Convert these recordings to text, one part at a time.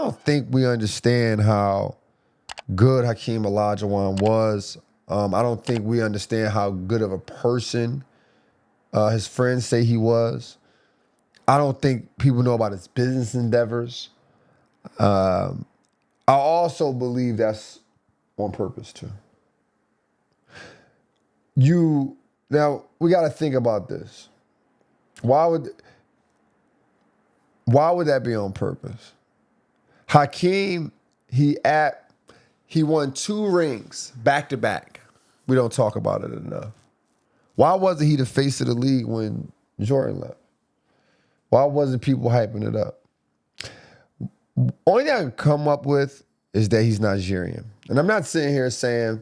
don't think we understand how good Hakeem Olajuwon was. I don't think we understand how good of a person his friends say he was. I don't think people know about his business endeavors. I also believe that's on purpose too. Now we got to think about this. Why would that be on purpose? Hakeem, he won 2 rings back to back. We don't talk about it enough. Why wasn't he the face of the league when Jordan left? Why wasn't people hyping it up? Only thing I can come up with is that he's Nigerian. And I'm not sitting here saying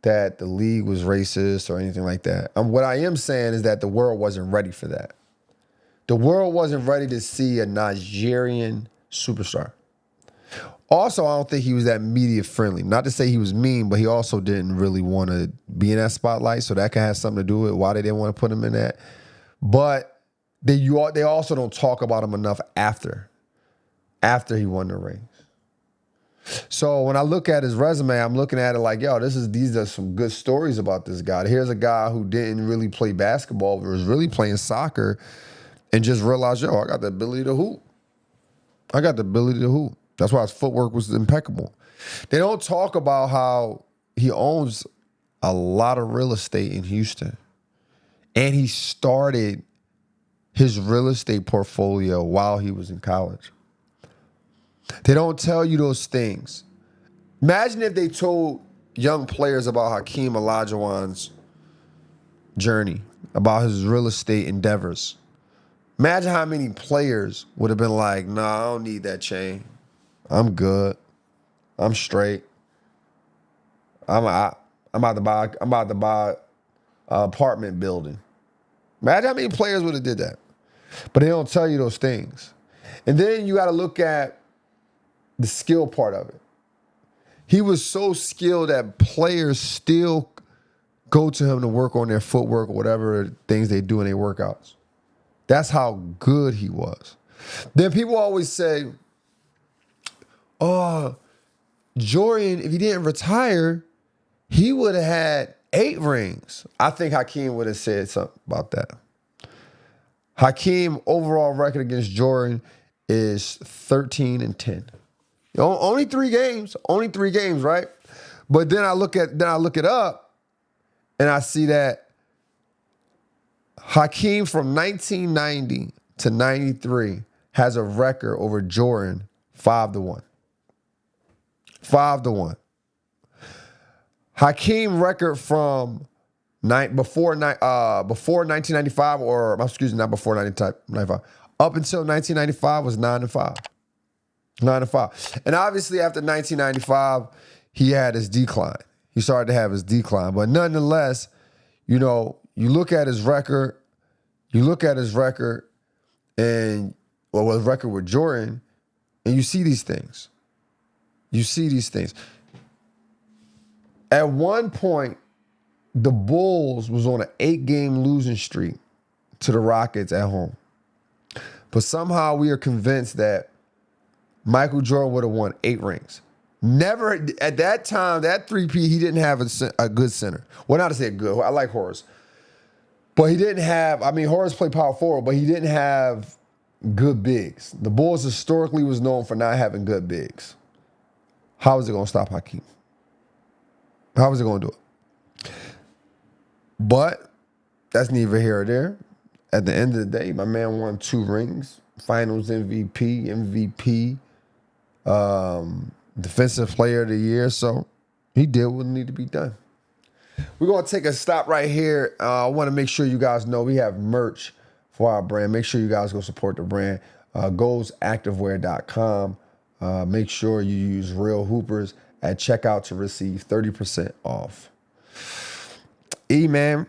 that the league was racist or anything like that. What I am saying is that the world wasn't ready for that. The world wasn't ready to see a Nigerian superstar. Also, I don't think he was that media friendly. Not to say he was mean, but he also didn't really want to be in that spotlight. So that could have something to do with why they didn't want to put him in that. But they also don't talk about him enough after he won the rings. So when I look at his resume, I'm looking at it like, yo, these are some good stories about this guy. Here's a guy who didn't really play basketball, but was really playing soccer and just realized, yo, I got the ability to hoop. That's why his footwork was impeccable. They don't talk about how he owns a lot of real estate in Houston. And he started his real estate portfolio while he was in college. They don't tell you those things. Imagine if they told young players about Hakeem Olajuwon's journey, about his real estate endeavors. Imagine how many players would have been like, nah, I don't need that chain. I'm good. I'm straight. I'm about to buy an apartment building. Imagine how many players would have did that. But they don't tell you those things. And then you got to look at the skill part of it. He was so skilled that players still go to him to work on their footwork or whatever things they do in their workouts. That's how good he was. Then people always say, oh, Jordan, if he didn't retire, he would have had 8 rings. I think Hakeem would have said something about that. Hakeem overall record against Jordan is 13-10. Only 3 games, right? But then I look it up, and I see that Hakeem from 1990 to 93 has a record over Jordan 5-1. 5-1. Hakeem record from before 1995, or excuse me, not before 1995, up until 1995 was 9-5. 9-5. And obviously after 1995, he had his decline. He started to have his decline. But nonetheless, you look at his record, and his record with Jordan, and you see these things. At one point, the Bulls was on an 8-game losing streak to the Rockets at home. But somehow we are convinced that Michael Jordan would have won 8 rings. Never, at that time, that 3P, he didn't have a good center. Well, not to say good. I like Horace. But he didn't have, Horace played power forward, but he didn't have good bigs. The Bulls historically was known for not having good bigs. How is it going to stop Hakeem? How is it going to do it? But that's neither here or there. At the end of the day, my man won 2 rings, Finals MVP, Defensive Player of the Year. So he did what needed to be done. We're going to take a stop right here. I want to make sure you guys know we have merch for our brand. Make sure you guys go support the brand. GoalsActivewear.com. Make sure you use Real Hoopers at checkout to receive 30% off. Man.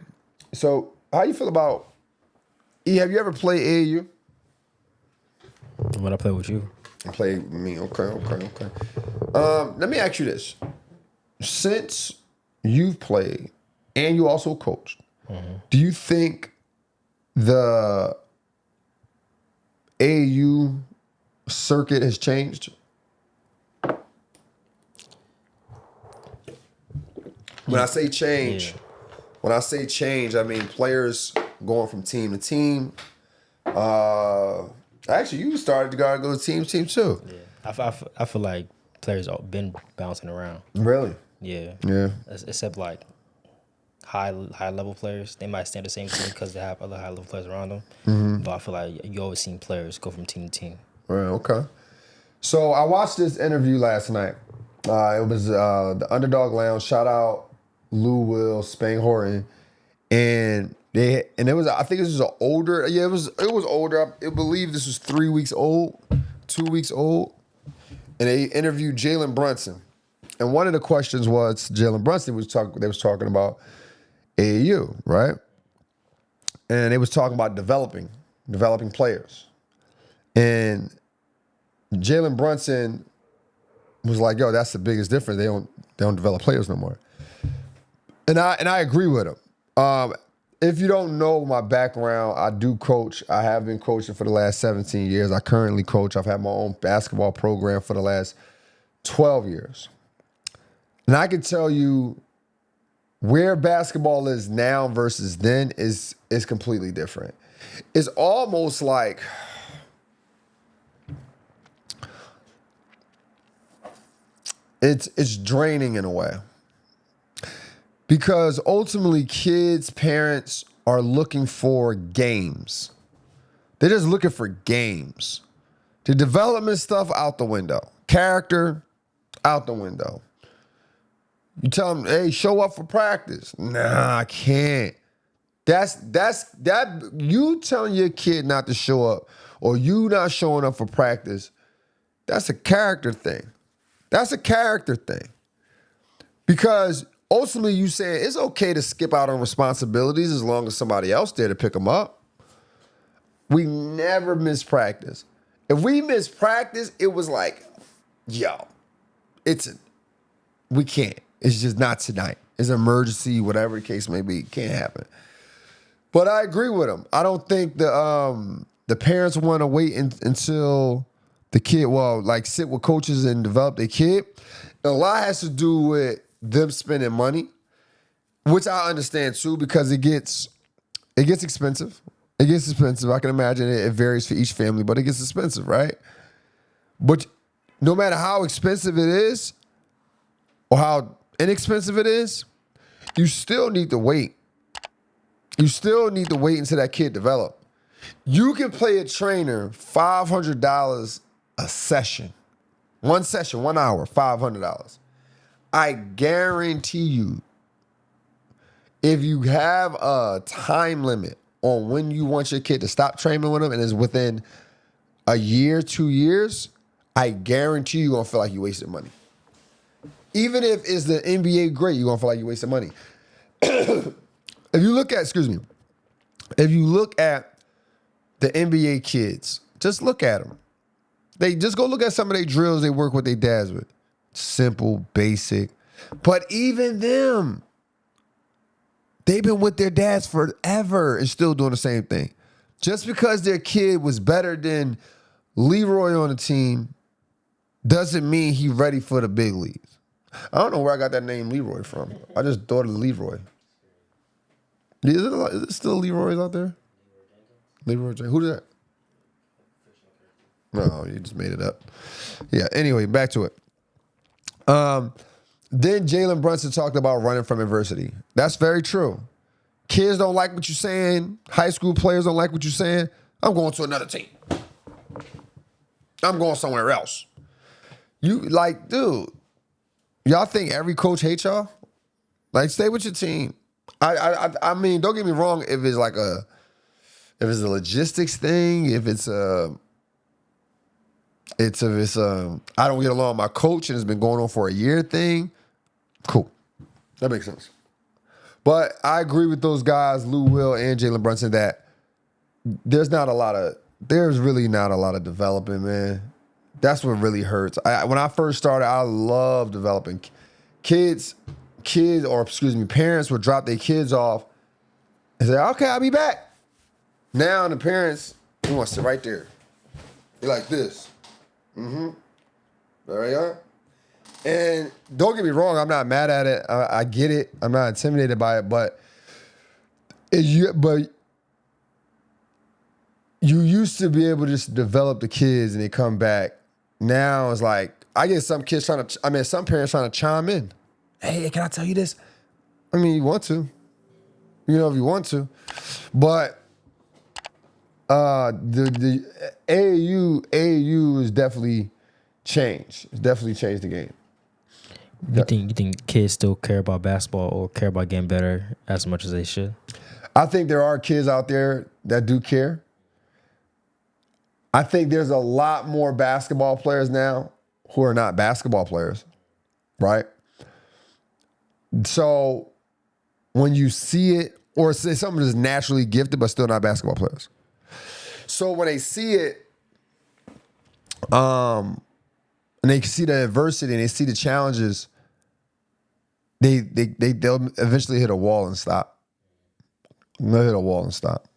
So how you feel about have you ever played AAU? When I play with you. Play with me. Okay. Let me ask you this. Since you've played and you also coached, do you think the AAU circuit has changed? When I say change, Yeah. I mean players going from team to team. Actually, you started to go to team too. Yeah. I feel like players have been bouncing around. Really? Yeah. Yeah. Except like high level players, they might stay on the same team because they have other high level players around them. But I feel like you always seen players go from team to team. Right, okay. So I watched this interview last night. It was the Underdog Lounge. Shout out Lou Will, Spain Horton, and it was, I think this was an older. Yeah, it was older. I believe this was 3 weeks old, 2 weeks old, and they interviewed Jalen Brunson. And one of the questions was Jalen Brunson they was talking about AAU, right? And they was talking about developing players. And Jalen Brunson was like, "Yo, that's the biggest difference. They don't develop players no more." And I agree with him. If you don't know my background, I do coach. I have been coaching for the last 17 years. I currently coach. I've had my own basketball program for the last 12 years. And I can tell you where basketball is now versus then is completely different. It's almost like it's draining in a way. Because ultimately kids, parents are looking for games. They're just looking for games. The development stuff out the window. Character out the window. You tell them, hey, show up for practice. Nah, I can't. That's you telling your kid not to show up or you not showing up for practice. That's a character thing. That's a character thing. Because ultimately you saying it's okay to skip out on responsibilities as long as somebody else there to pick them up. We never miss practice. If we miss practice, it was like, yo, we can't. It's just not tonight. It's an emergency, whatever the case may be. It can't happen. But I agree with him. I don't think the parents want to wait until the kid, sit with coaches and develop their kid. A lot has to do with them spending money, which I understand too, because it gets expensive. It gets expensive. I can imagine it varies for each family, but it gets expensive, right? But no matter how expensive it is or how inexpensive it is, you still need to wait. You still need to wait until that kid develop. You can pay a trainer $500 a session. One session, 1 hour, $500. I guarantee you, if you have a time limit on when you want your kid to stop training with them and it's within a year, 2 years, I guarantee you're going to feel like you wasted money. Even if it's the NBA great, you're going to feel like you wasted money. If you look at the NBA kids, just look at them. They just go look at some of their drills they work with their dads with. Simple, basic. But even them, they've been with their dads forever and still doing the same thing. Just because their kid was better than Leroy on the team doesn't mean he's ready for the big leagues. I don't know where I got that name Leroy from. I just thought of Leroy. Is it still Leroy's out there? Leroy Jenkins. Who's that? No, you just made it up. Yeah, anyway, back to it. Then Jalen Brunson talked about running from adversity. That's very true. Kids don't like what you're saying. High school players don't like what you're saying. I'm going to another team. I'm going somewhere else. Dude, y'all think every coach hates y'all? Like, stay with your team. I mean, don't get me wrong. If it's a logistics thing, if it's I don't get along with my coach and it's been going on for a year thing, cool. That makes sense. But I agree with those guys, Lou Will and Jalen Brunson, that there's really not a lot of developing, man. That's what really hurts. When I first started, I loved developing. Parents would drop their kids off and say, okay, I'll be back. Now the parents, they want to sit right there. They're like this. There you are. And don't get me wrong, I'm not mad at it. I get it. I'm not intimidated by it, but you used to be able to just develop the kids and they come back. Now it's like, I get some kids some parents trying to chime in. Hey, can I tell you this? I mean, you want to. You know, if you want to. But the AAU is definitely changed. It's definitely changed the game. You think kids still care about basketball or care about getting better as much as they should? I think there are kids out there that do care. I think there's a lot more basketball players now who are not basketball players, right? So when you see it, or say someone is naturally gifted but still not basketball players. So when they see it, and they see the adversity and they see the challenges, they'll eventually hit a wall and stop. They'll hit a wall and stop.